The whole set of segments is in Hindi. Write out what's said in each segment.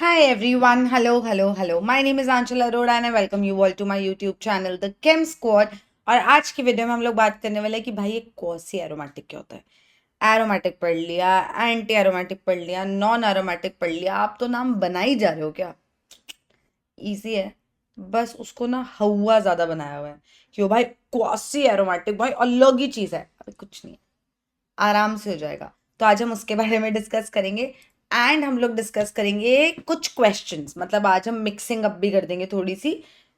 Hi everyone, hello. My name is Anshul Arora and I welcome you all to my YouTube channel The Chem Squad। और आज की वीडियो में हम लोग बात करने वाले हैं कि भाई ये क्वासी एरोमेटिक क्या होता है। एरोमेटिक पढ़ लिया, एंटी एरोमेटिक पढ़ लिया, नॉन एरोमेटिक पढ़ लिया, आप तो नाम बना ही जा रहे हो क्या। इजी है, बस उसको ना हवा ज्यादा बनाया हुआ है कि वो भाई क्वासी एरोमेटिक भाई अलग ही चीज है। अभी कुछ नहीं है, आराम से हो जाएगा। तो आज हम उसके बारे में डिस्कस करेंगे एंड हम लोग डिस्कस करेंगे कुछ क्वेश्चंस। मतलब आज हम मिक्सिंग अप भी कर देंगे थोड़ी सी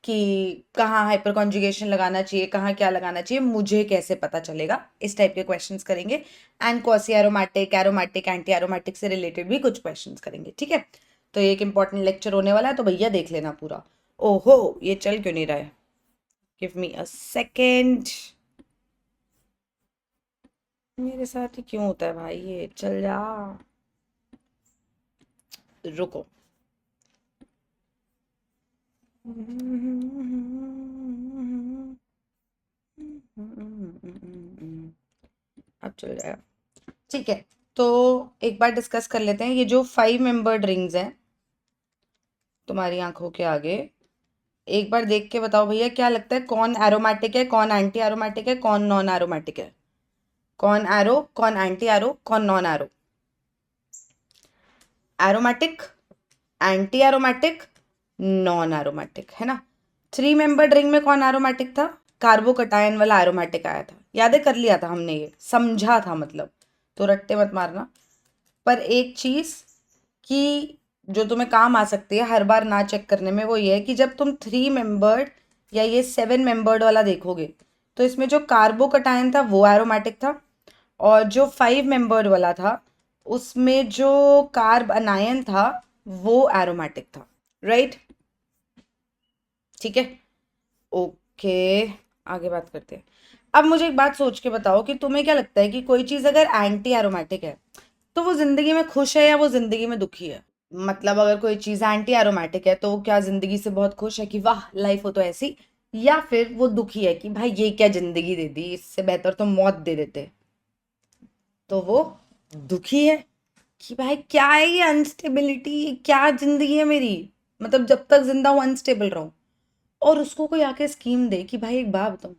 कि कहाँ हाइपर कॉन्जुगेशन लगाना चाहिए, कहाँ क्या लगाना चाहिए, मुझे कैसे पता चलेगा, इस टाइप के क्वेश्चंस करेंगे। And quasi aromatic, aromatic, anti aromatic से रिलेटेड भी कुछ क्वेश्चंस करेंगे, ठीक है। तो ये एक इंपॉर्टेंट लेक्चर होने वाला है, तो भैया देख लेना पूरा। ओहो, ये चल क्यों नहीं रहा है, गिव मी अ सेकेंड। मेरे साथ ही क्यों होता है भाई, ये चल जा, रुको। अब चल जाएगा, ठीक है। तो एक बार डिस्कस कर लेते हैं ये जो 5 मेंबर्ड रिंग्स हैं तुम्हारी आंखों के आगे। एक बार देख के बताओ भैया, क्या लगता है कौन एरोमेटिक है, कौन एंटी एरोमेटिक है, कौन नॉन एरोमेटिक है। कौन एरो, कौन एंटी एरो, कौन non arrow. Aromatic, anti aromatic, non aromatic, है ना। 3 मेंबर्ड रिंग में कौन एरोमेटिक था, कार्बोकटायन वाला एरोमेटिक आया था, याद कर लिया था हमने, ये समझा था मतलब। तो रट्टे मत मारना। पर एक चीज कि जो तुम्हें काम आ सकती है हर बार ना चेक करने में, वो ये है कि जब तुम 3 मेंबर्ड या ये 7 मेंबर्ड वाला देखोगे तो इसमें जो कार्बोकटायन था वो एरोमेटिक था, और जो 5 मेंबर्ड वाला था उसमें जो कार्ब अनायन था वो एरोमेटिक था, राइट। ठीक है, ओके, आगे बात करते हैं। अब मुझे एक बात सोच के बताओ कि तुम्हें क्या लगता है कि कोई चीज अगर एंटी एरोमेटिक है तो वो जिंदगी में खुश है या वो जिंदगी में दुखी है। मतलब अगर कोई चीज एंटी एरोमेटिक है तो वो क्या जिंदगी से बहुत खुश है कि वाह लाइफ हो तो ऐसी, या फिर वो दुखी है कि भाई ये क्या जिंदगी दे दी, इससे बेहतर तो मौत दे देते। तो वो दुखी है कि भाई क्या है ये अनस्टेबिलिटी, क्या जिंदगी है मेरी। मतलब जब तक जिंदा हूं अनस्टेबल रहूं। और उसको कोई आके स्कीम दे कि भाई एक बात बताऊं,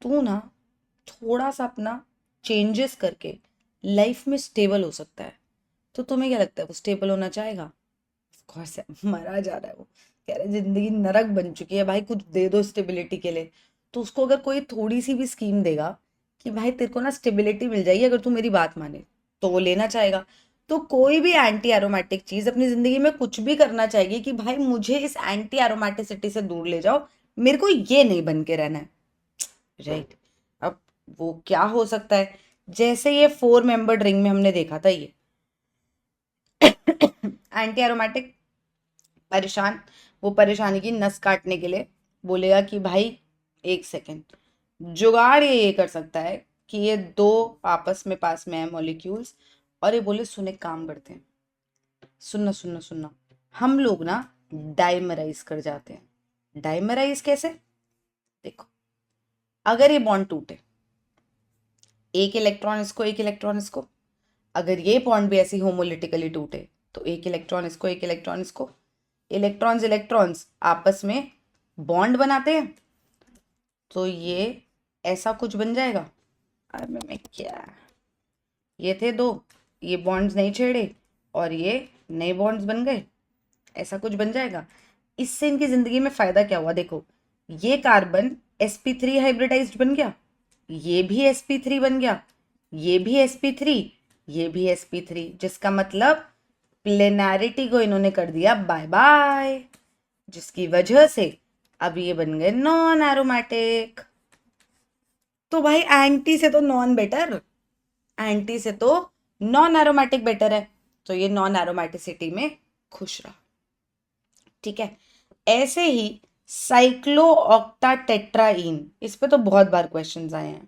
तू ना थोड़ा सा अपना चेंजेस करके लाइफ में स्टेबल हो सकता है। तो तुम्हें क्या लगता है वो स्टेबल होना चाहेगा। ऑफकोर्स है, मरा जा रहा है वो, कह रहा है जिंदगी नरक बन चुकी है भाई, कुछ दे दो स्टेबिलिटी के लिए। तो उसको अगर कोई थोड़ी सी भी स्कीम देगा कि भाई तेरे को ना स्टेबिलिटी मिल जाएगी अगर तू मेरी बात माने, तो वो लेना चाहेगा। तो कोई भी एंटी एरोमेटिक चीज अपनी जिंदगी में कुछ भी करना चाहेगी कि भाई मुझे इस एंटी एरोमेटिसिटी से दूर ले जाओ, मेरे को ये नहीं बन के रहना है, राइट। अब वो क्या हो सकता है, जैसे ये 4 मेंबर्ड रिंग में हमने देखा था, ये एंटी एरोमेटिक परेशान, वो परेशानी की नस काटने के लिए बोलेगा कि भाई एक सेकेंड, जुगाड़ ये कर सकता है कि ये दो आपस में पास में है मॉलिक्यूल्स, और ये बोले सुन एक काम करते हैं, सुनना हम लोग ना डाइमराइज कर जाते हैं। डाइमराइज कैसे, देखो, अगर ये बॉन्ड टूटे, एक इलेक्ट्रॉन इसको एक इलेक्ट्रॉन इसको, अगर ये बॉन्ड भी ऐसे होमोलिटिकली टूटे तो एक इलेक्ट्रॉन इसको एक इलेक्ट्रॉन इसको, इलेक्ट्रॉन्स इलेक्ट्रॉन्स आपस में बॉन्ड बनाते हैं, तो ये ऐसा कुछ बन जाएगा। अरे मैं क्या, ये थे दो, ये बॉन्ड्स नहीं छेड़े और ये नए बॉन्ड्स बन गए, ऐसा कुछ बन जाएगा। इससे इनकी जिंदगी में फायदा क्या हुआ, देखो, ये कार्बन sp3 हाइब्रिडाइज्ड बन गया, ये भी sp3 बन गया, ये भी sp3, ये भी sp3, जिसका मतलब प्लेनारिटी को इन्होंने कर दिया बाय बाय, जिसकी वजह से अब ये बन गए नॉन एरोमेटिक। तो भाई एंटी से तो नॉन बेटर, एंटी से तो नॉन एरोमेटिक बेटर है, तो ये नॉन एरोमेटिसिटी में खुश रहा, ठीक है। ऐसे ही साइक्लो ऑक्टा टेट्राइन, इस पे तो बहुत बार क्वेश्चंस आए हैं।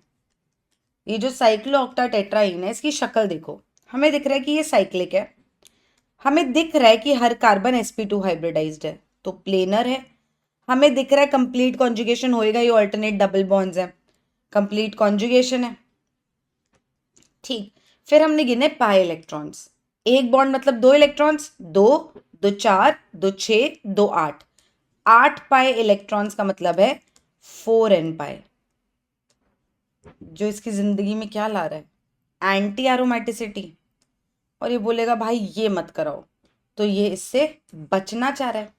ये जो साइक्लो ऑक्टा टेट्राइन है इसकी शक्ल देखो, हमें दिख रहा है कि ये साइक्लिक है, हमें दिख रहा है कि हर कार्बन sp2 हाइब्रिडाइज्ड है तो प्लेनर है, हमें दिख रहा है कंप्लीट कॉन्जुगेशन होएगा, ये ऑल्टरनेट डबल बॉन्ड्स है, कंप्लीट कॉन्जुगेशन है, ठीक। फिर हमने गिने पाई इलेक्ट्रॉन्स, एक बॉन्ड मतलब 2 इलेक्ट्रॉन्स, 2, दो 4, दो 6, दो 8, 8 पाई इलेक्ट्रॉन्स का मतलब है 4n पाई। जो इसकी जिंदगी में क्या ला रहा है, एंटी एरोमेटिसिटी। और ये बोलेगा भाई ये मत कराओ, तो ये इससे बचना चाह रहा है।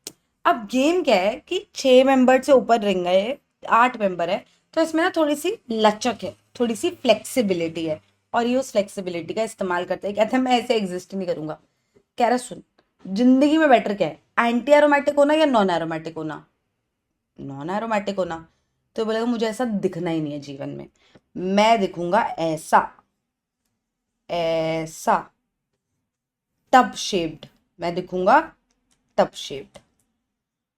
अब गेम क्या है कि 6 मेंबर से ऊपर रिंग है, 8 मेंबर है, तो इसमें ना थोड़ी सी लचक है, थोड़ी सी फ्लेक्सिबिलिटी है, और ये उस फ्लेक्सिबिलिटी का इस्तेमाल करते हैं। कहते हैं मैं ऐसे एग्जिस्ट नहीं करूंगा। कह रहा सुन, जिंदगी में बेटर क्या है, एंटी एरोमेटिक होना या नॉन एरोमेटिक होना? नॉन एरोमेटिक होना। तो बोलेगा मुझे ऐसा दिखना ही नहीं है जीवन में, मैं दिखूंगा ऐसा, ऐसा टब शेप्ड, मैं दिखूंगा टब शेप्ड।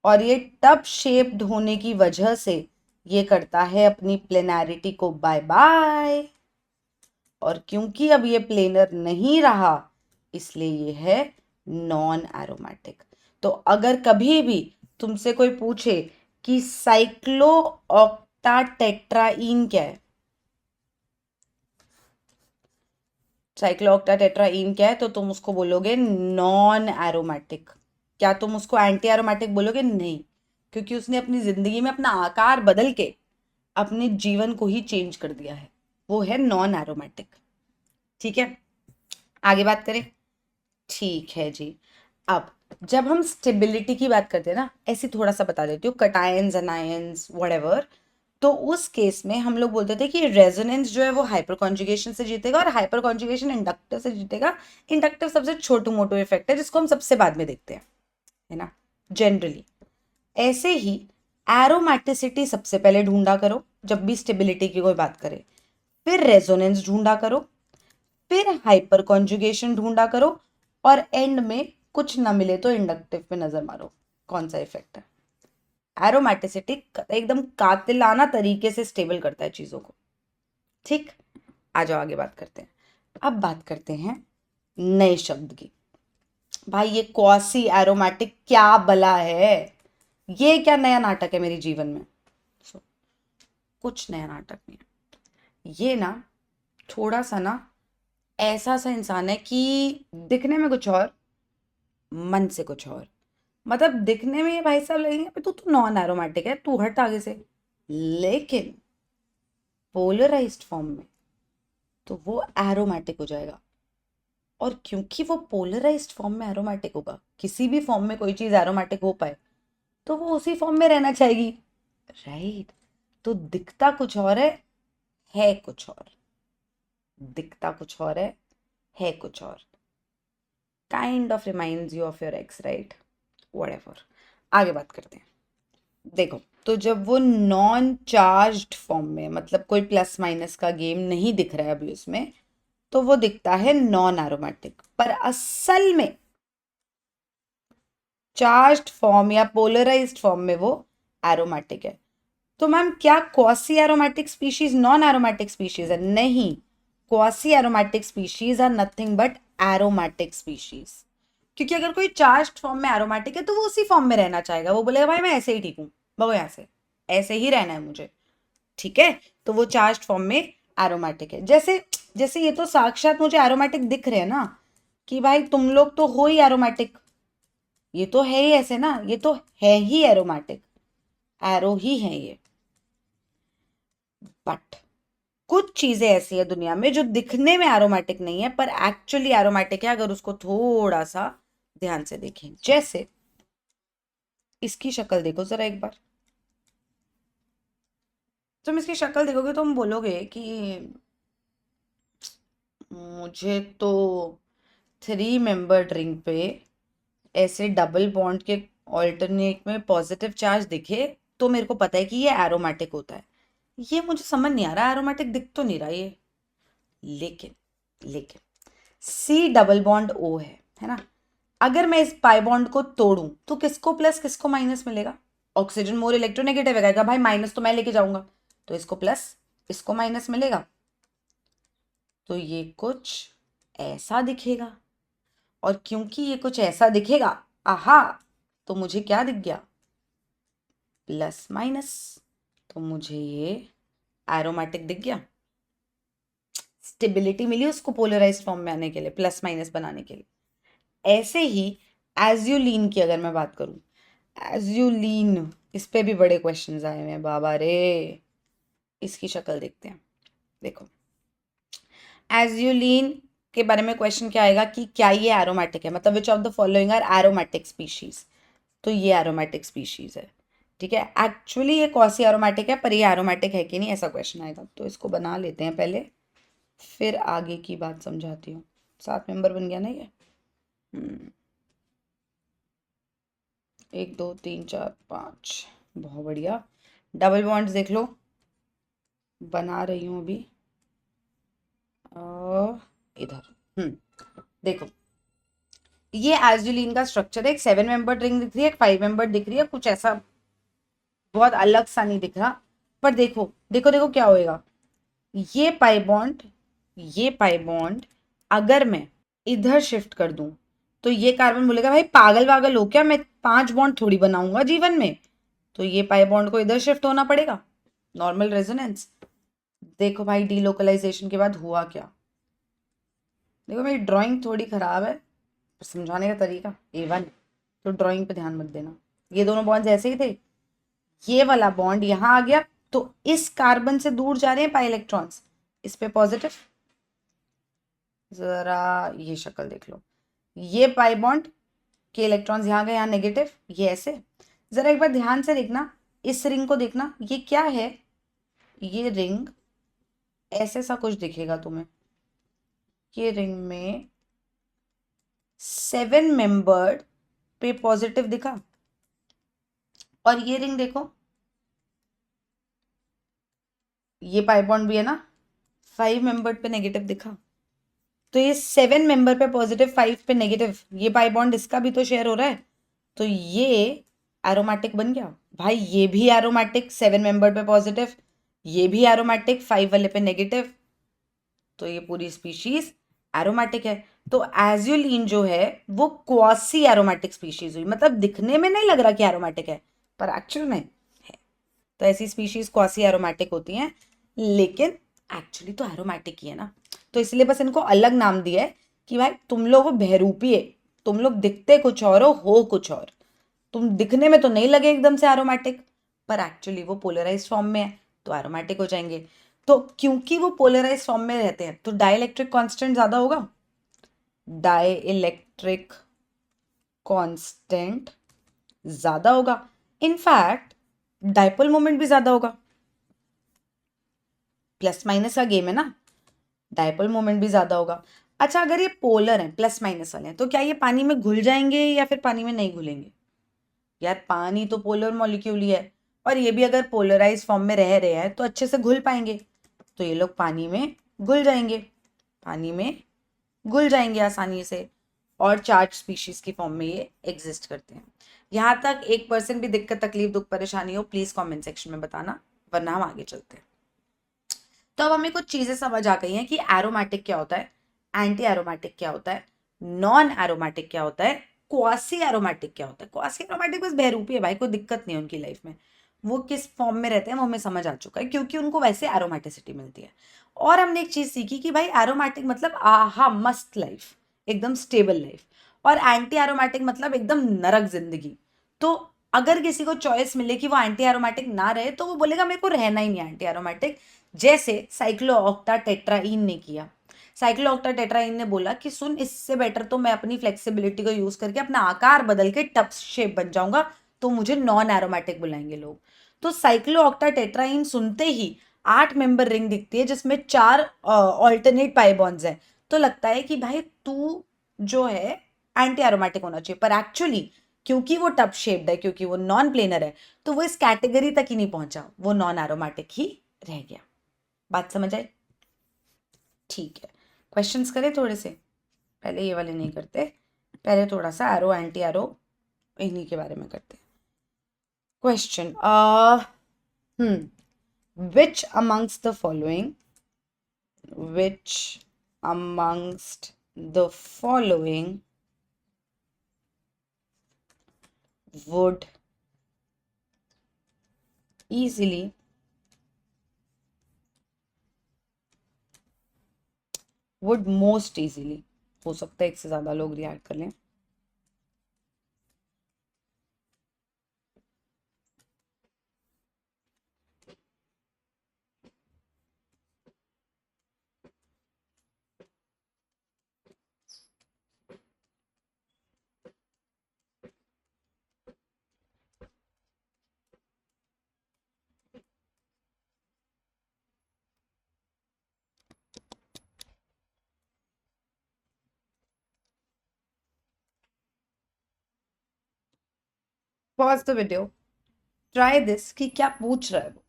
और ये टब शेप्ड होने की वजह से ये करता है अपनी प्लेनैरिटी को बाय बाय। और क्योंकि अब ये प्लेनर नहीं रहा, इसलिए ये है नॉन एरोमेटिक। तो अगर कभी भी तुमसे कोई पूछे कि साइक्लो ऑक्टाटेट्राईन क्या है, साइक्लोऑक्टाटेट्राईन क्या है, तो तुम उसको बोलोगे नॉन एरोमेटिक। क्या तुम उसको एंटी एरोमेटिक बोलोगे? नहीं, क्योंकि उसने अपनी जिंदगी में अपना आकार बदल के अपने जीवन को ही चेंज कर दिया है, वो है नॉन एरोमेटिक। ठीक है, आगे बात करें। ठीक है जी। अब जब हम स्टेबिलिटी की बात करते हैं ना, ऐसी थोड़ा सा बता देती हूँ, कटायंस एनायंस व्हाटएवर, तो उस केस में हम लोग बोलते थे कि रेजोनेंस जो है वो हाइपर कॉन्जुगेशन से जीतेगा, और हाइपर कॉन्जुगेशन इंडक्टिव से जीतेगा। इंडक्टिव सबसे छोटू मोटू इफेक्ट है जिसको हम सबसे बाद में देखते हैं, है ना, जनरली। ऐसे ही एरोमैटिसिटी सबसे पहले ढूंढा करो जब भी स्टेबिलिटी की कोई बात करे, फिर रेजोनेंस ढूंढा करो, फिर हाइपर कॉन्जुगेशन ढूंढा करो, और एंड में कुछ ना मिले तो इंडक्टिव पे नजर मारो कौन सा इफेक्ट है। एरोमैटिसिटी एकदम कातिलाना तरीके से स्टेबल करता है चीजों को। ठीक, आ जाओ आगे बात करते हैं। अब बात करते हैं नए शब्द की। भाई ये क्वासी एरोमेटिक क्या बला है, ये क्या नया नाटक है मेरे जीवन में? सो कुछ नया नाटक नहीं है ये ना, थोड़ा सा ना ऐसा सा इंसान है कि दिखने में कुछ और, मन से कुछ और। मतलब दिखने में ये भाई साहब लगेंगे तू तो नॉन एरोमेटिक है, तू हट आगे से, लेकिन पोलराइज्ड फॉर्म में तो वो एरोमेटिक हो जाएगा। और क्योंकि वो पोलराइज्ड फॉर्म में एरोमेटिक होगा, किसी भी फॉर्म में कोई चीज एरोमेटिक हो पाए तो वो उसी फॉर्म में रहना चाहेगी, राइट? तो दिखता कुछ और है कुछ और, दिखता कुछ और है कुछ और। Kind of reminds you of your x, right? Whatever, आगे बात करते हैं। देखो, तो जब वो नॉन चार्ज्ड फॉर्म में, मतलब कोई प्लस माइनस का गेम नहीं दिख रहा है अभी उसमें, तो वो दिखता है नॉन एरोमेटिक। पर असल में चार्ज्ड फॉर्म या पोलराइज्ड फॉर्म में वो एरोमेटिक है। तो मैम क्या quasi aromatic species non aromatic species है? नहीं, quasi aromatic species are nothing but aromatic species. क्योंकि अगर कोई चार्ज्ड फॉर्म में एरोमेटिक है तो वो उसी फॉर्म में रहना चाहेगा, वो बोलेगा भाई मैं ऐसे ही ठीक हूँ, भगो यहाँ से, ऐसे ही रहना है मुझे। ठीक है, तो वो चार्ज्ड फॉर्म में एरोमेटिक है। जैसे जैसे ये तो साक्षात मुझे एरोमेटिक दिख रहे हैं ना, कि भाई तुम लोग तो हो ही एरोमेटिक, ये तो है ही ऐसे ना, ये तो है ही एरोमेटिक, एरो ही है ये। बट कुछ चीजें ऐसी है दुनिया में जो दिखने में एरोमेटिक नहीं है पर एक्चुअली एरोमेटिक है, अगर उसको थोड़ा सा ध्यान से देखें। जैसे इसकी शक्ल देखो जरा एक बार, तुम इसकी शक्ल देखोगे तो तुम बोलोगे कि मुझे तो 3 मेंबर रिंग पे ऐसे डबल बॉन्ड के ऑल्टरनेट में पॉजिटिव चार्ज दिखे तो मेरे को पता है कि ये एरोमेटिक होता है। ये मुझे समझ नहीं आ रहा, एरोमेटिक दिख तो नहीं रहा ये। लेकिन लेकिन सी डबल बॉन्ड ओ है ना? अगर मैं इस पाई बॉन्ड को तोड़ूं तो किसको प्लस किसको माइनस मिलेगा? ऑक्सीजन मोर इलेक्ट्रोनेगेटिव है, भाई माइनस तो मैं लेके जाऊंगा, तो इसको प्लस इसको माइनस मिलेगा। तो ये कुछ ऐसा दिखेगा, और क्योंकि ये कुछ ऐसा दिखेगा, आहा, तो मुझे क्या दिख गया? Plus minus. तो मुझे ये एरोमेटिक दिख गया, स्टेबिलिटी मिली उसको पोलराइज्ड फॉर्म में आने के लिए, प्लस माइनस बनाने के लिए। ऐसे ही एज्यूलीन की अगर मैं बात करूं, एज्यूलीन, इस पे भी बड़े क्वेश्चंस आए हुए हैं बाबा रे। इसकी शक्ल देखते हैं, देखो एज्यूलीन के बारे में क्वेश्चन क्या आएगा कि क्या ये एरोमेटिक है, मतलब which of the following are aromatic species. तो ये एरोमेटिक स्पीशीज है, ठीक है। एक्चुअली ये कौन सी एरोमेटिक है, पर ये एरोमेटिक है कि नहीं, ऐसा क्वेश्चन आएगा। तो इसको बना लेते हैं पहले, फिर आगे की बात समझाती हूँ। 7 मेंबर बन गया ना ये। 1 2 3 4 5, बहुत बढ़िया। डबल बॉन्ड्स देख लो, बना रही हूँ अभी। इधर देखो, ये एल्जिलीन का स्ट्रक्चर है। एक 7 मेंबर रिंग दिख रही है, एक 5 मेंबर दिख रही है, कुछ ऐसा बहुत अलग सा नहीं दिख रहा। पर देखो देखो देखो क्या होएगा, ये पाई बॉन्ड, ये पाई बॉन्ड अगर मैं इधर शिफ्ट कर दूं, तो ये कार्बन बोलेगा भाई पागल वागल हो क्या, मैं 5 बॉन्ड थोड़ी बनाऊंगा जीवन में। तो ये पाई बॉन्ड को इधर शिफ्ट होना पड़ेगा, नॉर्मल रेजोनेंस। देखो भाई डीलोकलाइजेशन के बाद हुआ क्या, देखो मेरी ड्राइंग थोड़ी खराब है, समझाने का तरीका A1, तो ड्राइंग पे ध्यान मत देना। ये दोनों बॉन्ड ऐसे ही थे, ये वाला बॉन्ड यहां आ गया, तो इस कार्बन से दूर जा रहे हैं पाई इलेक्ट्रॉन्स, इस पे पॉजिटिव। जरा ये शक्ल देख लो, ये पाई बॉन्ड के इलेक्ट्रॉन्स यहाँ गए, यहाँ नेगेटिव, ये ऐसे। जरा एक बार ध्यान से देखना, इस रिंग को देखना, ये क्या है, ये रिंग ऐसे सा कुछ दिखेगा तुम्हें। ये रिंग में 7 मेंबर्ड पे पॉजिटिव दिखा, और ये रिंग देखो, ये पाई बॉन्ड भी है ना, 5 मेंबर्ड पे नेगेटिव दिखा। तो ये 7 मेंबर पे पॉजिटिव, 5 पे नेगेटिव, ये पाई बॉन्ड इसका भी तो शेयर हो रहा है, तो ये एरोमेटिक बन गया भाई। ये भी एरोमेटिक, 7 मेंबर पे पॉजिटिव, ये भी एरोमेटिक, 5 वाले पे नेगेटिव, तो ये पूरी स्पीशीज एरोमेटिक है। तो एज्यूलीन जो है वो क्वासी एरोमेटिक स्पीशीज हुई, मतलब दिखने में नहीं लग रहा कि एरोमेटिक है, पर एक्चुअल में है। तो ऐसी स्पीशीज क्वासी एरोमेटिक होती हैं, लेकिन एक्चुअली तो एरोमेटिक ही है ना। तो इसलिए बस इनको अलग नाम दिया है कि भाई तुम लोग बहरूपी है, तुम लोग दिखते कुछ और हो कुछ और। तुम दिखने में तो नहीं लगे एकदम से एरोमेटिक, पर एक्चुअली वो पोलराइज फॉर्म में है, तो एरोमेटिक हो जाएंगे। तो क्योंकि वो पोलराइज फॉर्म में रहते हैं, तो डाइलेक्ट्रिक कांस्टेंट ज्यादा होगा, डाइलेक्ट्रिक कांस्टेंट ज्यादा होगा। इनफैक्ट डाइपोल मोमेंट भी ज्यादा होगा, प्लस माइनस का गेम है ना, डाइपोल मोमेंट भी ज्यादा होगा। अच्छा, अगर ये पोलर है, प्लस माइनस वाले हैं, तो क्या ये पानी में घुल जाएंगे या फिर पानी में नहीं घुलेंगे? यार पानी तो पोलर मॉलिक्यूल ही है, और ये भी अगर पोलराइज फॉर्म में रह रहे हैं तो अच्छे से घुल पाएंगे, तो ये लोग पानी में घुल जाएंगे, पानी में घुल जाएंगे आसानी से, और चार्ज स्पीशीज की फॉर्म में ये एग्जिस्ट करते हैं। यहाँ तक 1% भी दिक्कत तकलीफ दुख परेशानी हो, प्लीज कमेंट सेक्शन में बताना, वरना हम आगे चलते हैं। तो अब हमें कुछ चीजें समझ आ गई हैं कि एरोमेटिक क्या होता है, एंटी एरोमेटिक क्या होता है, नॉन एरोमेटिक क्या होता है, क्वासी एरोमेटिक क्या होता है। क्वासी एरोमेटिक बस बहरूपी है भाई, कोई दिक्कत नहीं है उनकी लाइफ में, वो किस फॉर्म में रहते हैं वो हमें समझ आ चुका है, क्योंकि उनको वैसे एरोमेटिसिटी मिलती है। और हमने एक चीज सीखी कि भाई एरोमेटिक मतलब आहा मस्त लाइफ, एकदम स्टेबल लाइफ, और एंटी एरोमेटिक मतलब एकदम नरक जिंदगी। तो अगर किसी को चॉइस मिले कि वो एंटी एरोमेटिक ना रहे, तो वो बोलेगा मेरे को रहना ही नहीं एंटी एरोमेटिक। जैसे साइक्लोऑक्टा टेट्राइन ने किया, साइक्लोऑक्टा टेट्राइन ने बोला कि सुन, इससे बेटर तो मैं अपनी फ्लेक्सिबिलिटी को यूज करके अपना आकार बदल के टप शेप बन जाऊंगा, तो मुझे नॉन एरोमेटिक बुलाएंगे लोग। तो साइक्लोऑक्टा टेट्राइन सुनते ही 8 मेंबर रिंग दिखती है जिसमें 4 ऑल्टरनेट पाई बॉन्ड्स हैं, तो लगता है कि भाई तू जो है एंटी एरोमेटिक होना चाहिए, पर एक्चुअली क्योंकि वो टप शेप्ड है, क्योंकि वो नॉन प्लेनर है, तो वो इस कैटेगरी तक ही नहीं पहुंचा, वो नॉन एरोमेटिक ही रह गया। बात समझ आई? ठीक है, क्वेश्चंस करें थोड़े से, पहले ये वाले नहीं करते, पहले थोड़ा सा एरो एंटी एरो इन्हीं के बारे में करते हैं। Question which amongst the following, which amongst the following would easily would most easily, हो सकता है एक से ज्यादा लोग रिएक्ट कर लें, pause the video, try this कि क्या पूछ रहा है वो,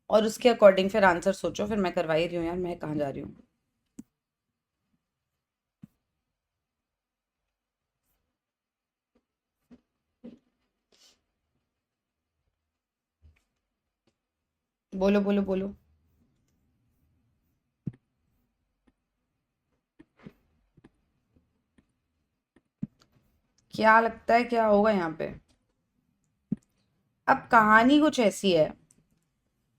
और उसके अकॉर्डिंग फिर आंसर सोचो। फिर मैं करवा ही रही हूँ यार, मैं कहाँ जा रही हूँ। बोलो बोलो बोलो। क्या लगता है क्या होगा यहाँ पे? अब कहानी कुछ ऐसी है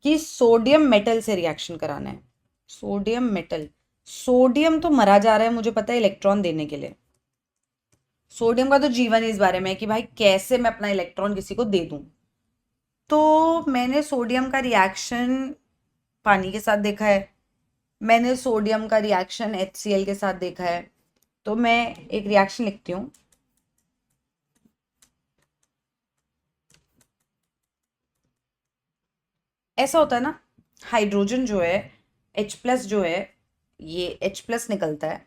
कि सोडियम मेटल से रिएक्शन कराना है। सोडियम मेटल, सोडियम तो मरा जा रहा है मुझे पता है इलेक्ट्रॉन देने के लिए। सोडियम का तो जीवन इस बारे में है कि भाई कैसे मैं अपना इलेक्ट्रॉन किसी को दे दूं। तो मैंने सोडियम का रिएक्शन पानी के साथ देखा है, मैंने सोडियम का रिएक्शन HCl के साथ देखा है। तो मैं एक रिएक्शन लिखती हूँ। ऐसा होता है ना, हाइड्रोजन जो है H+ जो है, ये H+ निकलता है,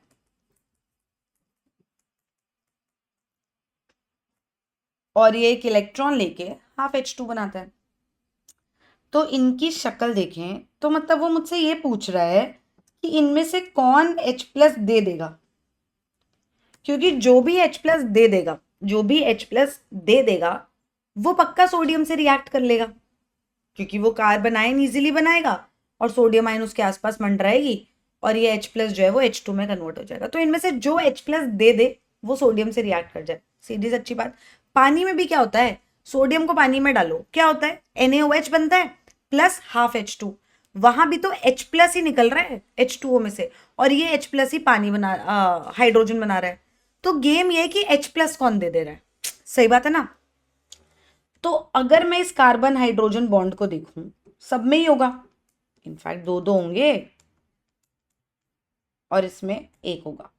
और ये एक इलेक्ट्रॉन लेके ½ H2 बनाता है। तो इनकी शक्ल देखें तो मतलब वो मुझसे ये पूछ रहा है कि इनमें से कौन H+ दे देगा, क्योंकि जो भी H+ दे देगा, जो भी H+ दे देगा वो पक्का सोडियम से रिएक्ट कर लेगा, क्योंकि वो कार्बन आयन इजीली बनाएगा और सोडियम आयन उसके आसपास मंडराएगी और ये H+ जो है वो H2 में कन्वर्ट हो जाएगा। तो इनमें से जो H+ दे दे वो सोडियम से रिएक्ट कर जाए। सीधी सच्ची बात। पानी में भी क्या होता है, सोडियम को पानी में डालो क्या होता है, NaOH बनता है प्लस ½ H2। वहां भी तो H+ ही निकल रहा है H2O में से, और ये H+ ही पानी बना हाइड्रोजन बना रहा है। तो गेम ये है कि H+ कौन दे दे रहा है। सही बात है ना। तो अगर मैं इस कार्बन हाइड्रोजन बॉन्ड को देखूं, सब में ही होगा, इनफैक्ट दो दो होंगे और इसमें एक होगा।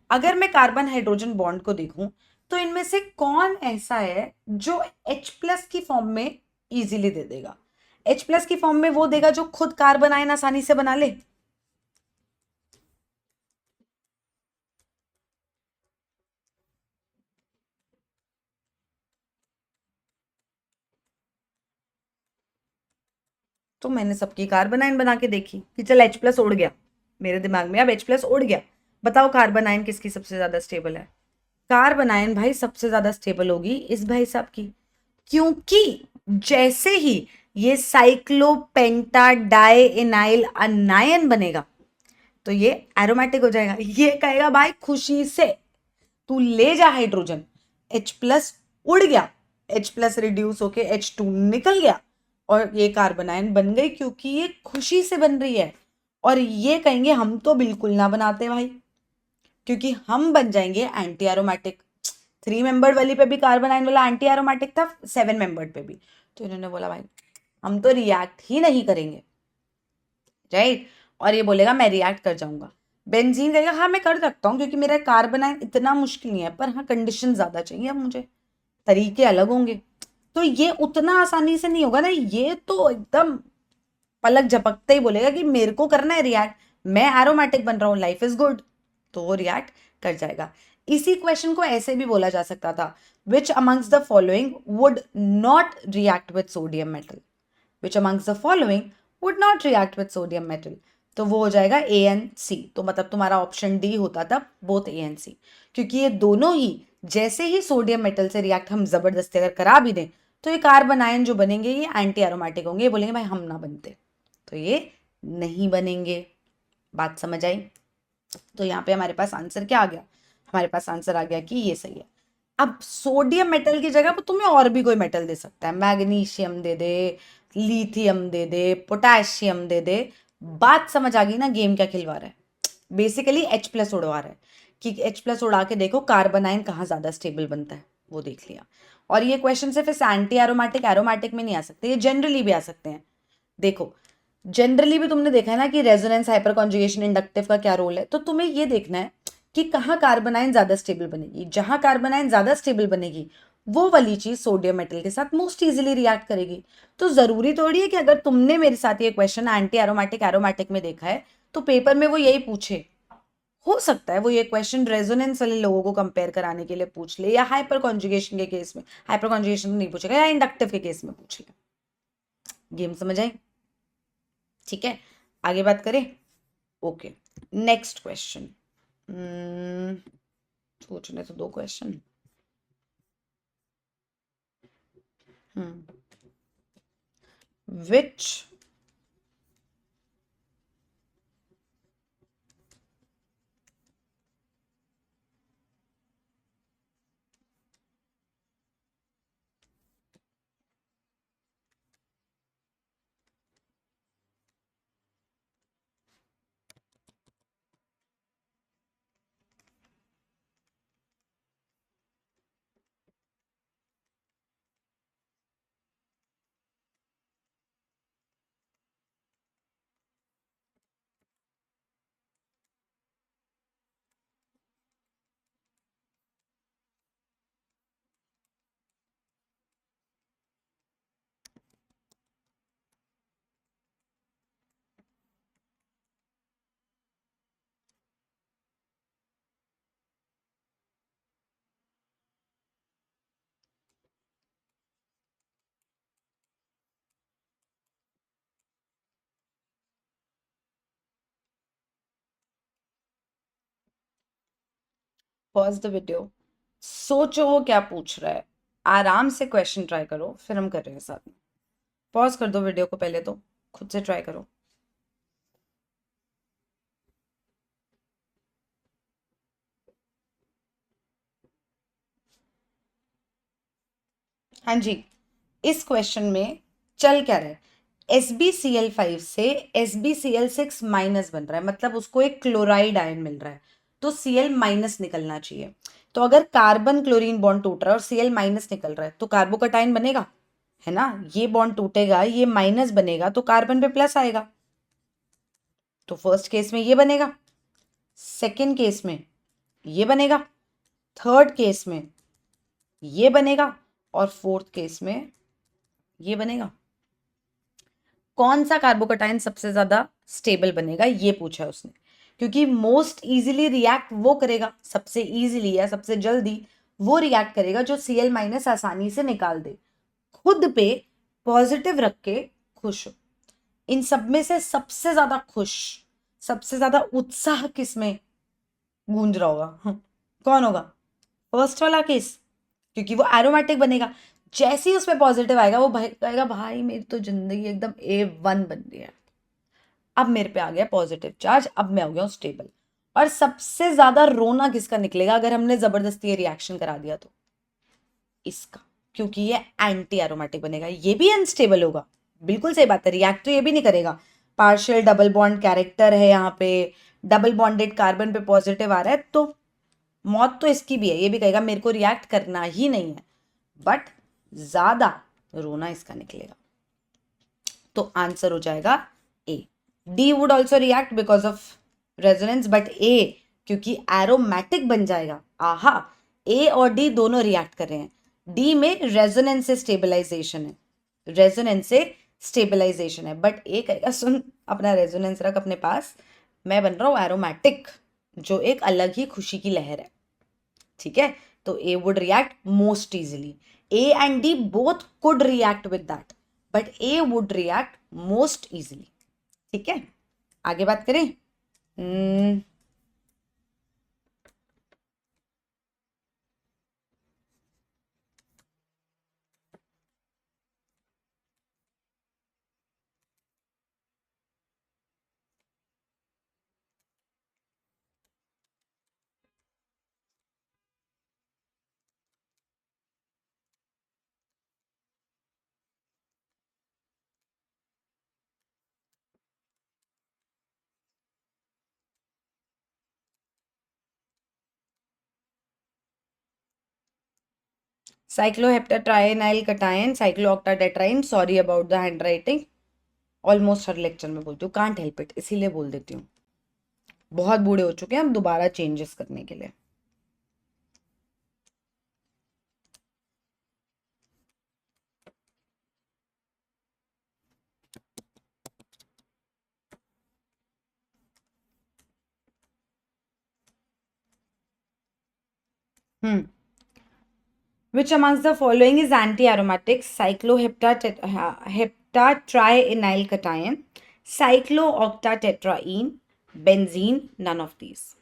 अगर मैं कार्बन हाइड्रोजन बॉन्ड को देखूं तो इनमें से कौन ऐसा है जो H+ की फॉर्म में इजीली दे देगा। H+ की फॉर्म में वो देगा जो खुद कार्बन आयन आसानी से बना ले। तो मैंने सबकी कार्बन आयन बना के देखी कि चल H+ उड़ गया, मेरे दिमाग में अब H+ उड़ गया। बताओ कार्बन आयन किसकी सबसे ज्यादा स्टेबल है? कार्बन आयन भाई सबसे ज्यादा स्टेबल होगी इस भाई साहब की, क्योंकि जैसे ही ये साइक्लोपेंटा डाई इनाइल अनायन बनेगा तो ये एरोमेटिक हो जाएगा। ये कहेगा भाई खुशी से तू ले जा हाइड्रोजन, H+ उड़ गया, H+ रिड्यूस होके H2 निकल गया और ये कार्बन आयन बन गई, क्योंकि ये खुशी से बन रही है। और ये कहेंगे हम तो बिल्कुल ना बनाते भाई, क्योंकि हम बन जाएंगे एंटी एरोमेटिक। 3 मेंबर्ड वाली पे भी कार्बन आयन वाला एंटी एरोमेटिक था, 7 मेंबर्ड पे भी। तो इन्होंने बोला भाई हम तो रिएक्ट ही नहीं करेंगे, राइट। और ये बोलेगा मैं रिएक्ट कर जाऊंगा। बेंजीन कहेगा हाँ मैं कर सकता हूँ क्योंकि मेरा कार्बन आयन इतना मुश्किल नहीं है, पर हाँ कंडीशन ज्यादा चाहिए अब मुझे, तरीके अलग होंगे। तो ये उतना आसानी से नहीं होगा ना, ये तो एकदम पलक झपकते ही बोलेगा कि मेरे को करना है रिएक्ट, मैं एरोमेटिक बन रहा हूँ, लाइफ इज गुड। तो वो रिएक्ट कर जाएगा। इसी क्वेश्चन को ऐसे भी बोला जा सकता था, विच amongst the following would not react with sodium metal, which amongst the following would not react with sodium metal. तो वो हो जाएगा ANC। तो मतलब तुम्हारा ऑप्शन डी होता था बोथ ANC, क्योंकि ये दोनों ही जैसे ही सोडियम मेटल से रिएक्ट हम जबरदस्ती अगर करा भी दें तो ये कार्बन आयन जो बनेंगे ये एंटी एरोमेटिक होंगे, ये बोलेंगे भाई हम ना बनते, तो ये नहीं बनेंगे। बात समझ आई? तो यहाँ पे हमारे पास आंसर क्या आ गया, हमारे पास आंसर आ गया कि ये सही है। अब सोडियम मेटल की जगह पर तुम्हें और भी कोई मेटल दे सकता है, मैग्नीशियम दे दे, लिथियम दे दे, पोटेशियम दे दे। बात समझ आ गई ना गेम क्या खिलवा रहा है? बेसिकली H+ उड़वा रहा है कि H+ उड़ा के देखो कार्बन आयन कहाँ ज्यादा स्टेबल बनता है, वो देख लिया। और ये क्वेश्चन सिर्फ इस एंटी एरोमेटिक एरोमेटिक में नहीं आ सकते, ये जनरली भी आ सकते हैं। देखो जनरली भी तुमने देखा है ना कि रेजोनेंस हाइपर कॉन्जुगेशन इंडक्टिव का क्या रोल है, तो तुम्हें ये देखना है कि कहाँ कार्बन आयन ज्यादा स्टेबल बनेगी। जहां कार्बन आयन ज्यादा स्टेबल बनेगी वो वाली चीज सोडियम मेटल के साथ मोस्ट इजीली रिएक्ट करेगी। तो जरूरी थोड़ी है कि अगर तुमने मेरे साथ ये क्वेश्चन एंटी एरोमेटिक एरोमेटिक में देखा है तो पेपर में वो यही पूछे। हो सकता है वो ये क्वेश्चन रेजोनेंस वाले लोगों को कंपेयर कराने के लिए पूछ ले, या हाइपर कॉन्जुगेशन के केस में, हाइपर कॉन्जुगेशन नहीं पूछेगा, या इंडक्टिव के केस में पूछ ले। गेम समझ आई? ठीक है, आगे बात करें। Okay, next question. सोचने तो दो question. Which pause the video, सोचो वो क्या पूछ रहा है, आराम से क्वेश्चन ट्राई करो, फिर हम कर रहे हैं साथ में। पॉज कर दो वीडियो को पहले, तो खुद से ट्राई करो। हाँ जी, इस क्वेश्चन में चल क्या रहा है, SbCl5 से SbCl6 माइनस बन रहा है, मतलब उसको एक क्लोराइड आयन मिल रहा है, तो Cl माइनस निकलना चाहिए। तो अगर कार्बन क्लोरीन बॉन्ड टूट रहा है और Cl माइनस निकल रहा है तो कार्बोकटायन बनेगा, है ना? ये बॉन्ड टूटेगा, ये माइनस बनेगा, तो कार्बन पे प्लस आएगा। तो फर्स्ट केस में ये बनेगा, सेकेंड केस में ये बनेगा, थर्ड केस में ये बनेगा, और फोर्थ केस में ये बनेगा। कौन सा कार्बोकटायन सबसे ज्यादा स्टेबल बनेगा ये पूछा है उसने, क्योंकि मोस्ट इजीली रिएक्ट वो करेगा, सबसे इजीली या सबसे जल्दी वो रिएक्ट करेगा जो Cl माइनस आसानी से निकाल दे। खुद पे पॉजिटिव रख के खुश हो। इन सब में से सबसे ज्यादा खुश, सबसे ज्यादा उत्साह किस में गूंज रहा होगा? कौन होगा? फर्स्ट वाला केस, क्योंकि वो एरोमेटिक बनेगा। जैसे ही उसमें पॉजिटिव आएगा वो कहेगा भाई मेरी तो जिंदगी एकदम A1 बन रही है, अब मेरे पे आ गया पॉजिटिव चार्ज, अब मैं हो गया हूं स्टेबल। और सबसे ज्यादा रोना किसका निकलेगा अगर हमने जबरदस्ती ये रिएक्शन करा दिया तो? इसका, क्योंकि ये एंटी एरोमेटिक बनेगा, ये भी अनस्टेबल होगा। बिल्कुल सही बात है, रिएक्ट तो ये भी नहीं करेगा। पार्शियल डबल बॉन्ड कैरेक्टर है यहाँ पे, डबल बॉन्डेड कार्बन पे पॉजिटिव आ रहा है, तो मौत तो इसकी भी है, ये भी कहेगा मेरे को रिएक्ट करना ही नहीं है, बट ज्यादा रोना इसका निकलेगा। तो आंसर हो जाएगा A. D would also react because of resonance, but A क्योंकि एरोमेटिक बन जाएगा। आहा, ए और डी दोनों रिएक्ट कर रहे हैं। डी में रेजोनेंस से स्टेबलाइजेशन है, रेजोनेंस से स्टेबलाइजेशन है, बट ए कहेगा सुन अपना रेजोनेंस रख अपने पास, मैं बन रहा हूं एरोमेटिक, जो एक अलग ही खुशी की लहर है। ठीक है, तो A would react most easily, A and D both could react with that, but A would react most easily. ठीक है, आगे बात करें। Cycloheptatrienyl cation, cyclooctatetraene, sorry about the hand writing, almost हर लेक्चर में बोलती हूँ, कांट हेल्प इट, इसीलिए बोल देती हूँ। बहुत बूढ़े हो चुके हैं हम दोबारा चेंजेस करने के लिए। Which amongst the following is anti-aromatic? Cycloheptatrienylcation, cyclooctatetraene, benzene, none of these.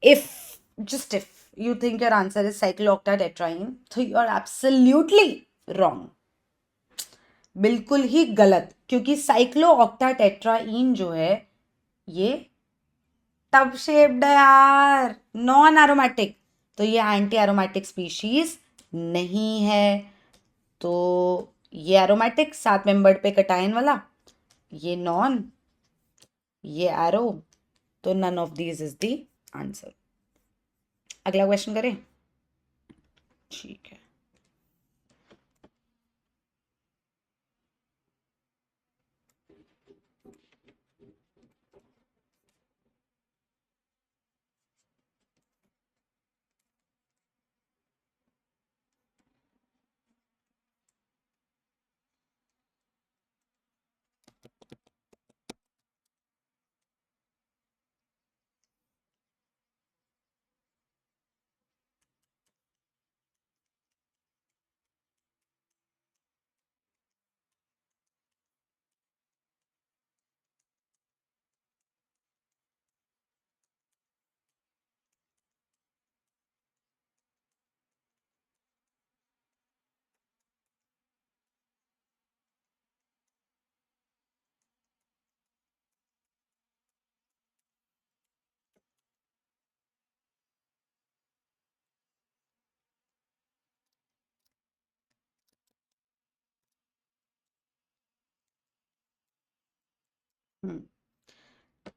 If, just if, you think your answer is cyclooctatetraene, तो you are absolutely wrong. बिल्कुल ही गलत, क्योंकि साइक्लोऑक्टाटेट्राइन जो है ये टब शेप्ड है यार, नॉन एरोमेटिक, तो ये एंटी एरोमेटिक स्पीशीज नहीं है। तो ये एरोमेटिक 7 मेंबर्ड पे कटायन वाला, ये नॉन, ये एरो, तो none of these is the answer. अगला क्वेश्चन करें? ठीक है।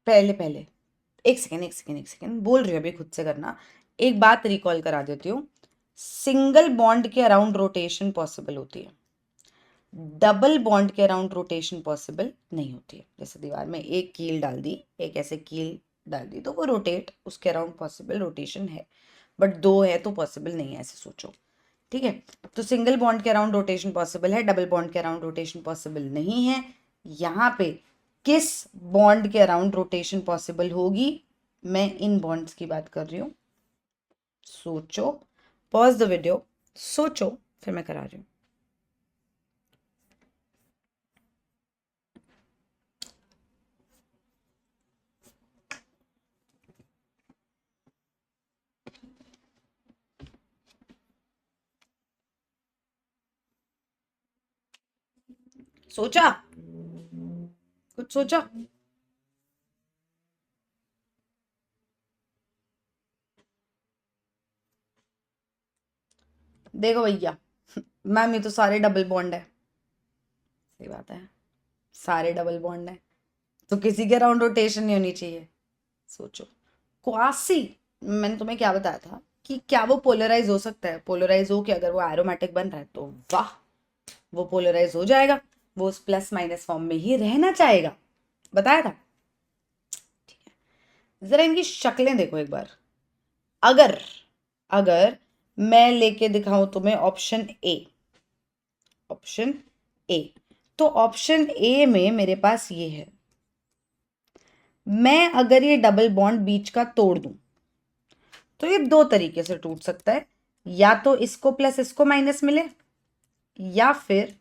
पहले पहले एक सेकेंड बोल रही हूँ, अभी खुद से करना। एक बात रिकॉल करा देती हूँ, सिंगल बॉन्ड के अराउंड रोटेशन पॉसिबल होती है, डबल बॉन्ड के अराउंड रोटेशन पॉसिबल नहीं होती है। जैसे दीवार में एक कील डाल दी, एक ऐसे कील डाल दी, तो वो रोटेट, उसके अराउंड पॉसिबल रोटेशन है, बट दो है तो पॉसिबल नहीं है, ऐसे सोचो। ठीक है, तो सिंगल बॉन्ड के अराउंड रोटेशन पॉसिबल है, डबल बॉन्ड के अराउंड रोटेशन पॉसिबल नहीं है। यहाँ पे किस बॉन्ड के अराउंड रोटेशन पॉसिबल होगी? मैं इन बॉन्ड्स की बात कर रही हूँ। सोचो, पॉज द वीडियो, सोचो, फिर मैं करा रही हूँ। सोचा? कुछ सोचा? देखो भैया, मैम ये तो सारे डबल बॉन्ड है। सही बात है, सारे डबल बॉन्ड है, तो किसी के अराउंड रोटेशन नहीं होनी चाहिए। सोचो, क्वासी, मैंने तुम्हें क्या बताया था कि क्या वो पोलराइज हो सकता है? पोलराइज हो कि अगर वो एरोमेटिक बन रहा है तो वाह, वो पोलराइज हो जाएगा, वो उस प्लस माइनस फॉर्म में ही रहना चाहेगा, बताया था। ठीक है, जरा इनकी शक्लें देखो एक बार। अगर अगर मैं लेके दिखाऊं तुम्हें ऑप्शन ए, ऑप्शन ए, तो ऑप्शन ए में मेरे पास ये है। मैं अगर ये डबल बॉन्ड बीच का तोड़ दूं तो ये दो तरीके से टूट सकता है, या तो इसको प्लस इसको माइनस मिले, या फिर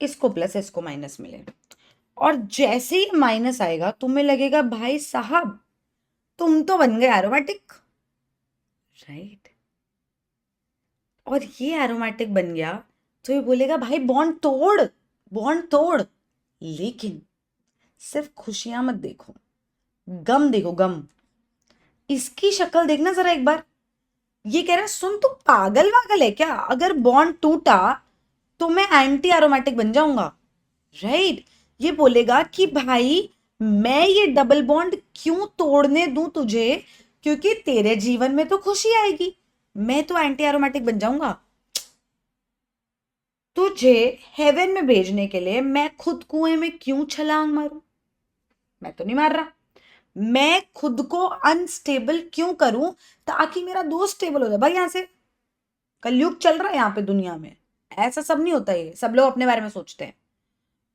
इसको प्लस इसको माइनस मिले। और जैसे ही माइनस आएगा तुम्हें लगेगा भाई साहब तुम तो बन गए एरोमेटिक, राइट? और ये एरोमेटिक बन गया तो ये बोलेगा भाई बॉन्ड तोड़, बॉन्ड तोड़। लेकिन सिर्फ खुशियां मत देखो, गम देखो, गम। इसकी शक्ल देखना जरा एक बार। ये कह रहा है सुन तू पागल वागल है क्या, अगर बॉन्ड टूटा तो मैं एंटी एरोमेटिक बन जाऊंगा, राइट? ये बोलेगा कि भाई मैं ये डबल बॉन्ड क्यों तोड़ने दूं तुझे, क्योंकि तेरे जीवन में तो खुशी आएगी, मैं तो एंटी एरोमेटिक बन जाऊंगा। तुझे हेवन में भेजने के लिए मैं खुद कुएं में क्यों छलांग मारूं? मैं तो नहीं मार रहा। मैं खुद को अनस्टेबल क्यों करूं ताकि मेरा दोस्त स्टेबल हो जाए? भाई यहां से कलयुग चल रहा है यहाँ पे दुनिया में, ऐसा सब नहीं होता, ये सब लोग अपने बारे में सोचते हैं।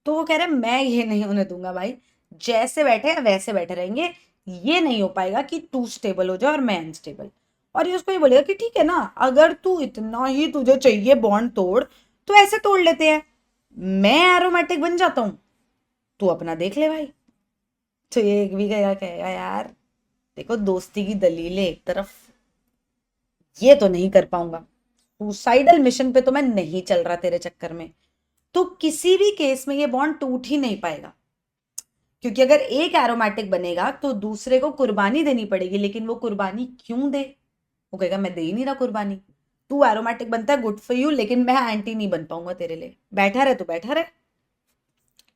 तो वो कह रहे हैं मैं ये नहीं होने दूंगा भाई, जैसे बैठे हैं वैसे बैठे रहेंगे, ये नहीं हो पाएगा कि तू स्टेबल हो जाए और मैं अनस्टेबल। और ये उसको ये बोलेगा कि ठीक है ना, अगर तू इतना ही तुझे चाहिए बॉन्ड तोड़, तो ऐसे तोड़ लेते हैं, मैं एरोमेटिक बन जाता हूं, तू अपना देख ले भाई। तो ये एक भी कहेगा यार देखो, दोस्ती की दलीलें एक तरफ, ये तो नहीं कर पाऊंगा, सुसाइडल मिशन पे तो मैं नहीं चल रहा तेरे चक्कर में। तो किसी भी केस में ये बॉन्ड टूट ही नहीं पाएगा, क्योंकि अगर एक एरोमेटिक बनेगा तो दूसरे को कुर्बानी देनी पड़ेगी, लेकिन वो कुर्बानी क्यों दे? वो कहेगा मैं दे ही नहीं रहा कुर्बानी, तू एरोमेटिक बनता है गुड फॉर यू, लेकिन मैं एंटी नहीं बन पाऊंगा तेरे लिए, बैठा रहे तो बैठा रहे।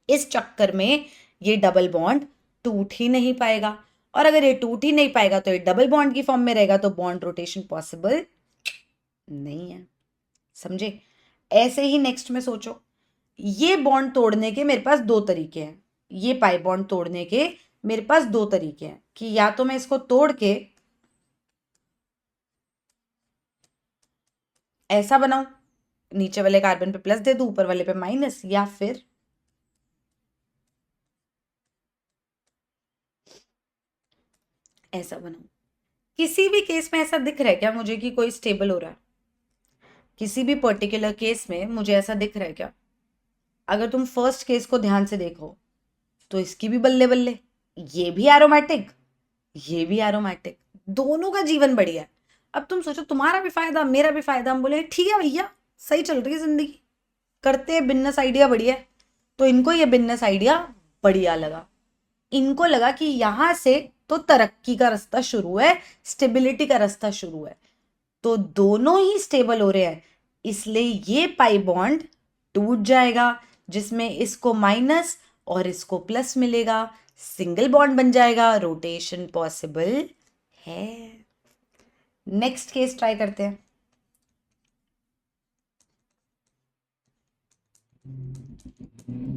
इस चक्कर में ये डबल बॉन्ड टूट ही नहीं पाएगा, और अगर ये टूट ही नहीं पाएगा तो ये डबल बॉन्ड की फॉर्म में रहेगा, तो बॉन्ड रोटेशन पॉसिबल नहीं है। समझे? ऐसे ही नेक्स्ट में सोचो, ये बॉन्ड तोड़ने के मेरे पास दो तरीके हैं, ये पाई बॉन्ड तोड़ने के मेरे पास दो तरीके हैं, कि या तो मैं इसको तोड़ के ऐसा बनाऊं, नीचे वाले कार्बन पे प्लस दे दूं, ऊपर वाले पे माइनस, या फिर ऐसा बनाऊं। किसी भी केस में ऐसा दिख रहा है क्या मुझे कि कोई स्टेबल हो रहा है? किसी भी पर्टिकुलर केस में मुझे ऐसा दिख रहा है क्या? अगर तुम फर्स्ट केस को ध्यान से देखो तो इसकी भी बल्ले बल्ले, ये भी एरोमेटिक, ये भी एरोमेटिक, दोनों का जीवन बढ़िया है। अब तुम सोचो, तुम्हारा भी फायदा मेरा भी फायदा, हम बोले ठीक है भैया, सही चल रही है जिंदगी, करते हैं बिजनेस आइडिया बढ़िया है। तो इनको ये बिजनेस आइडिया बढ़िया लगा, इनको लगा कि यहां से तो तरक्की का रास्ता शुरू है, स्टेबिलिटी का रास्ता शुरू है, तो दोनों ही स्टेबल हो रहे हैं, इसलिए ये पाई बॉन्ड टूट जाएगा, जिसमें इसको माइनस और इसको प्लस मिलेगा, सिंगल बॉन्ड बन जाएगा, रोटेशन पॉसिबल है। नेक्स्ट केस ट्राई करते हैं।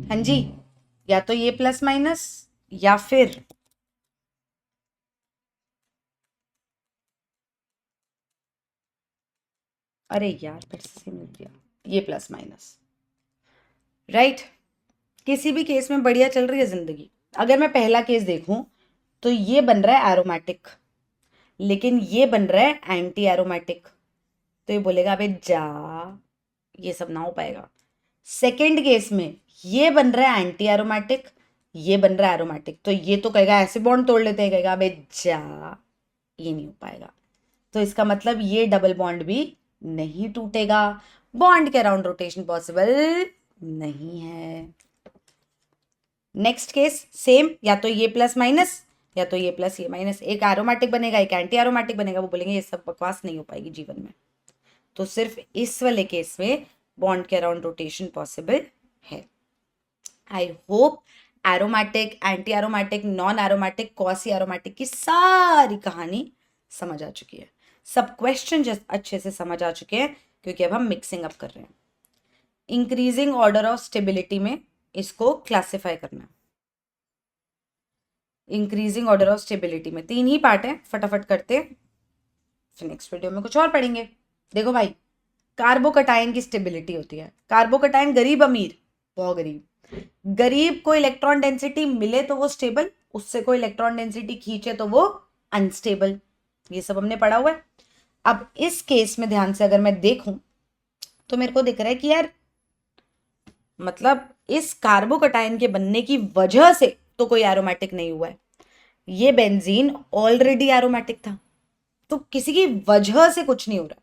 हाँ जी, या तो ये प्लस माइनस, या फिर अरे यार फिर से मिल गया, ये प्लस माइनस, राइट। किसी भी केस में बढ़िया चल रही है जिंदगी। अगर मैं पहला केस देखूं तो ये बन रहा है एरोमेटिक, लेकिन ये बन रहा है एंटी एरोमेटिक, तो ये बोलेगा अबे जा, ये सब ना हो पाएगा। सेकेंड केस में ये बन रहा है एंटी एरोमेटिक, ये बन रहा है एरोमेटिक, तो ये तो कहेगा ऐसे बॉन्ड तोड़ लेते हैं, कहेगा अबे जा, ये नहीं हो पाएगा। तो इसका मतलब ये डबल बॉन्ड भी नहीं टूटेगा, बॉन्ड के अराउंड रोटेशन पॉसिबल नहीं है। नेक्स्ट केस सेम, या तो ये प्लस माइनस, या तो ये प्लस ये माइनस, एक एरोमेटिक बनेगा एक एंटी एरोमेटिक बनेगा, वो बोलेंगे ये सब बकवास नहीं हो पाएगी जीवन में। तो सिर्फ इस वाले केस में बॉन्ड के अराउंड रोटेशन पॉसिबल है। I hope aromatic, anti aromatic, non aromatic, quasi aromatic की सारी कहानी समझ आ चुकी है, सब क्वेश्चन अच्छे से समझ आ चुके हैं, क्योंकि अब हम मिक्सिंग अप कर रहे हैं। इंक्रीजिंग ऑर्डर ऑफ स्टेबिलिटी में इसको क्लासिफाई करना है। इंक्रीजिंग ऑर्डर ऑफ स्टेबिलिटी में तीन ही पार्ट है, फटाफट करते हैं, फिर नेक्स्ट वीडियो में कुछ और पढ़ेंगे। देखो भाई, कार्बोकटाइन की स्टेबिलिटी होती है, कार्बोकटाइन गरीब अमीर, बहुत गरीब, गरीब को इलेक्ट्रॉन डेंसिटी मिले तो वो स्टेबल, उससे कोई इलेक्ट्रॉन डेंसिटी खींचे तो वो अनस्टेबल, ये सब हमने पढ़ा हुआ है। अब इस केस में ध्यान से अगर मैं देखूं तो मेरे को दिख रहा है कि यार मतलब इस कार्बोकटाइन के बनने की वजह से तो कोई एरोमेटिक नहीं हुआ है, ये बेंजीन ऑलरेडी एरोमेटिक था, तो किसी की वजह से कुछ नहीं हो रहा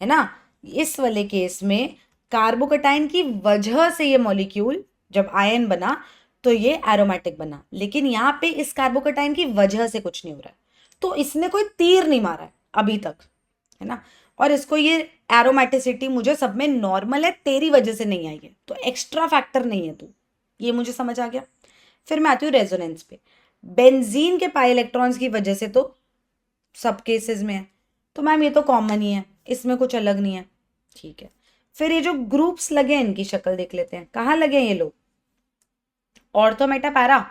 है ना। इस वाले केस में कार्बोकटाइन की वजह से ये मॉलिक्यूल जब आयन बना तो ये एरोमेटिक बना, लेकिन यहाँ पे इस कार्बोकटाइन की वजह से कुछ नहीं हो रहा है, तो इसने कोई तीर नहीं मारा है अभी तक, है ना। और इसको ये एरोमेटिसिटी मुझे सब में नॉर्मल है, तेरी वजह से नहीं आई है, तो एक्स्ट्रा फैक्टर नहीं है तू, ये मुझे समझ आ गया। फिर मैं आती हूँ रेजोनेंस पे, बेंजीन के पाई इलेक्ट्रॉन्स की वजह से तो सब केसेस में है, तो मैम ये तो कॉमन ही है, इसमें कुछ अलग नहीं है, ठीक है। फिर ये जो ग्रुप्स लगे हैं इनकी शक्ल देख लेते हैं, कहाँ लगे हैं ये लोग, ऑर्थो मेटा पैरा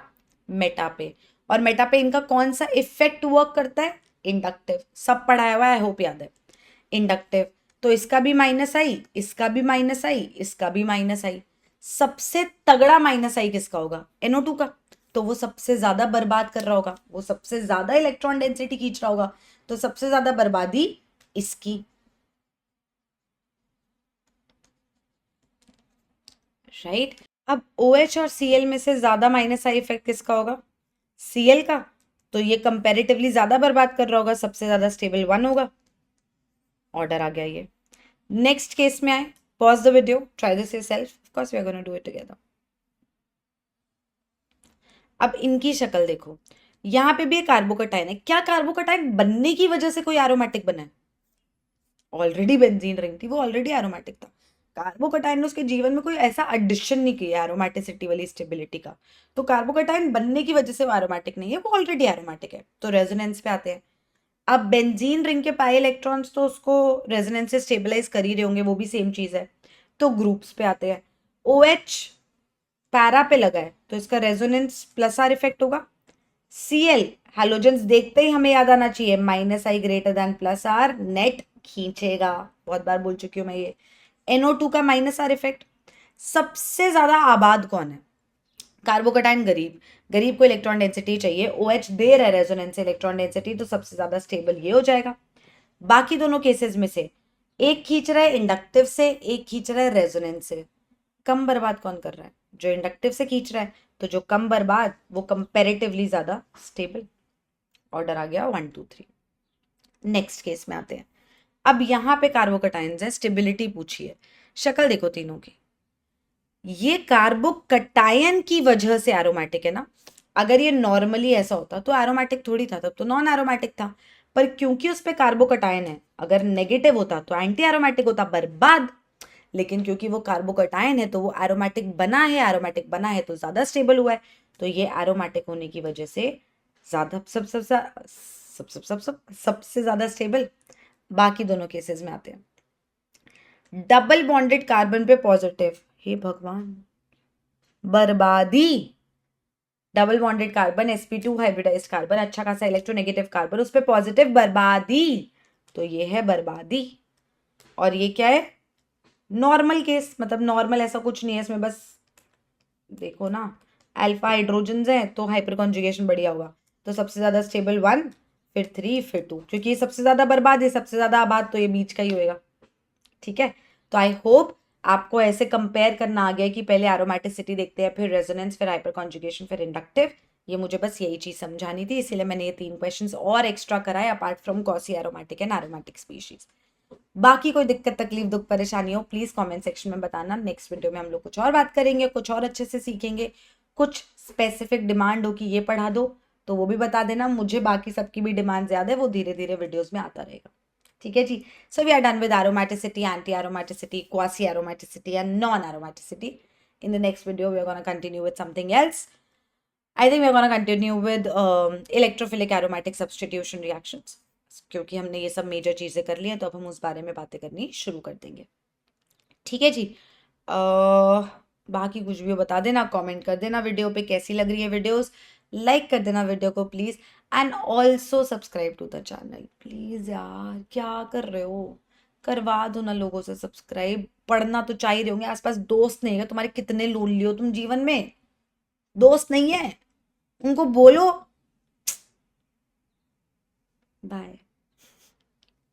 मेटा पे, और मेटा पे इनका कौन सा इफेक्ट वर्क करता है, इंडक्टिव, सब पढ़ाया हुआ है, होप याद है, इंडक्टिव। तो इसका भी माइनस आई, इसका भी माइनस आई, इसका भी माइनस आई, सबसे तगड़ा माइनस आई किसका होगा, NO2 का, तो वो सबसे ज्यादा बर्बाद कर रहा होगा, वो सबसे ज्यादा इलेक्ट्रॉन डेंसिटी खींच रहा होगा, तो सबसे ज्यादा बर्बादी इसकी। राइट। अब OH और Cl में से ज्यादा माइनस आई इफेक्ट किसका होगा? Cl का। तो ये कंपैरेटिवली ज्यादा बर्बाद कर रहा होगा, सबसे ज्यादा स्टेबल 1 होगा। ऑर्डर आ गया ये। नेक्स्ट केस में आए, pause the video, try this yourself, of course we are gonna do it together. अब इनकी शक्ल देखो, यहाँ पे भी एक कार्बोकटाइन है। क्या कार्बोकटाइन बनने की वजह से कोई एरोमेटिक बना है? ऑलरेडी बेंजीन रिंग थी, वो ऑलरेडी एरोमेटिक था। कार्बोकटाइन ने उसके जीवन में कोई ऐसा एडिशन नहीं किया एरोमेटिसिटी वाली स्टेबिलिटी का, तो कार्बोकटाइन बनने की वजह से वो एरोमेटिक नहीं है, वो ऑलरेडी एरोमेटिक है। तो रेजोनेंस पे आते हैं। अब बेंजीन रिंग के पाई इलेक्ट्रॉन्स तो उसको रेजोनेंस से स्टेबलाइज कर ही रहे होंगे, वो भी सेम चीज है। तो ग्रुप्स पे आते हैं। OH पैरा पे लगा है, तो इसका रेजोनेंस प्लस आर इफेक्ट होगा। Cl हैलोजेंस देखते ही हमें याद आना चाहिए, -I greater than +R, net खींचेगा, बहुत बार बोल चुकी हूं मैं ये। NO2 का -R इफेक्ट। सबसे ज्यादा आबाद कौन है? कार्बोकटाइन गरीब, गरीब को इलेक्ट्रॉन डेंसिटी चाहिए, OH दे रहा है रेजोनेंस से इलेक्ट्रॉन डेंसिटी, तो सबसे ज्यादा स्टेबल ये हो जाएगा। बाकी दोनों केसेस में से एक खींच रहा है इंडक्टिव से, एक खींच रहा है रेजोनेंस से। कम बर्बाद कौन कर रहा है? जो इंडक्टिव से खींच रहा है, तो जो कम बर्बाद वो कंपैरेटिवली ज्यादा स्टेबल। ऑर्डर आ गया 1 2 3। नेक्स्ट केस में आते हैं। अब यहां पे कार्बोकटाइंस है, स्टेबिलिटी पूछी है। शक्ल देखो तीनों की, ये कार्बोकटायन की वजह से एरोमेटिक है ना। अगर ये नॉर्मली ऐसा होता तो एरोमेटिक थोड़ी था, तब तो नॉन एरोमेटिक था। पर क्योंकि उस पे कार्बोकटायन है, अगर नेगेटिव होता तो एंटी एरोमेटिक होता, बर्बाद। लेकिन क्योंकि वो कार्बोकटायन है तो वो एरोमेटिक बना है, एरोमेटिक बना है तो ज्यादा स्टेबल हुआ है, तो ये एरोमेटिक होने की वजह से ज्यादा सबसे ज्यादा स्टेबल। बाकी दोनों केसेस में आते हैं। डबल बॉन्डेड कार्बन पे पॉजिटिव, हे भगवान, बर्बादी। Double bonded carbon sp2 hybridised carbon, अच्छा खासा इलेक्ट्रोनेगेटिव कार्बन, उस पे पॉजिटिव, बर्बादी। तो ये है बर्बादी। और ये क्या है? नॉर्मल केस, मतलब नॉर्मल ऐसा कुछ नहीं है इसमें, बस देखो ना, अल्फा हाइड्रोजन है तो हाइपर कॉन्जुगेशन बढ़िया होगा, तो सबसे ज्यादा स्टेबल 1, फिर 3, फिर 2, क्योंकि ये सबसे ज्यादा बर्बाद है, सबसे ज्यादा आबाद तो ये बीच का ही होएगा। ठीक है। तो आई होप आपको ऐसे कंपेयर करना आ गया कि पहले एरोमेटिसिटी देखते हैं, फिर रेजोनेंस, फिर हाइपर कॉन्जुगेशन, फिर इंडक्टिव। ये मुझे बस यही चीज समझानी थी, इसीलिए मैंने ये 3 क्वेश्चंस और एक्स्ट्रा कराए apart from quasi aromatic and aromatic species. बाकी कोई दिक्कत, तकलीफ, दुख, परेशानी हो प्लीज कमेंट सेक्शन में बताना। नेक्स्ट वीडियो में हम लोग कुछ और बात करेंगे, कुछ और अच्छे से सीखेंगे। कुछ स्पेसिफिक डिमांड हो कि ये पढ़ा दो तो वो भी बता देना मुझे, बाकी सबकी भी डिमांड ज्यादा है, वो धीरे धीरे वीडियोस में आता रहेगा। ठीक है जी। So we are done with aromaticity, anti aromaticity, quasi aromaticity and non aromaticity. In the next video we are going to continue with something else. I think we are going to continue with electrophilic aromatic substitution reactions, क्योंकि हमने ये सब मेजर चीजें कर ली हैं, तो अब हम उस बारे में बातें करनी शुरू कर देंगे। ठीक है जी। बाकी कुछ भी बता देना, कमेंट कर देना वीडियो पे कैसी लग रही है वीडियोस, लाइक कर देना वीडियो को please, and also subscribe to the channel please. यार क्या कर रहे हो, करवा दो ना लोगों से सब्सक्राइब। पढ़ना तो चाह रहे होंगे, आसपास दोस्त नहीं है तुम्हारे, कितने लोनली हो तुम जीवन में, दोस्त नहीं है, उनको बोलो। बाय।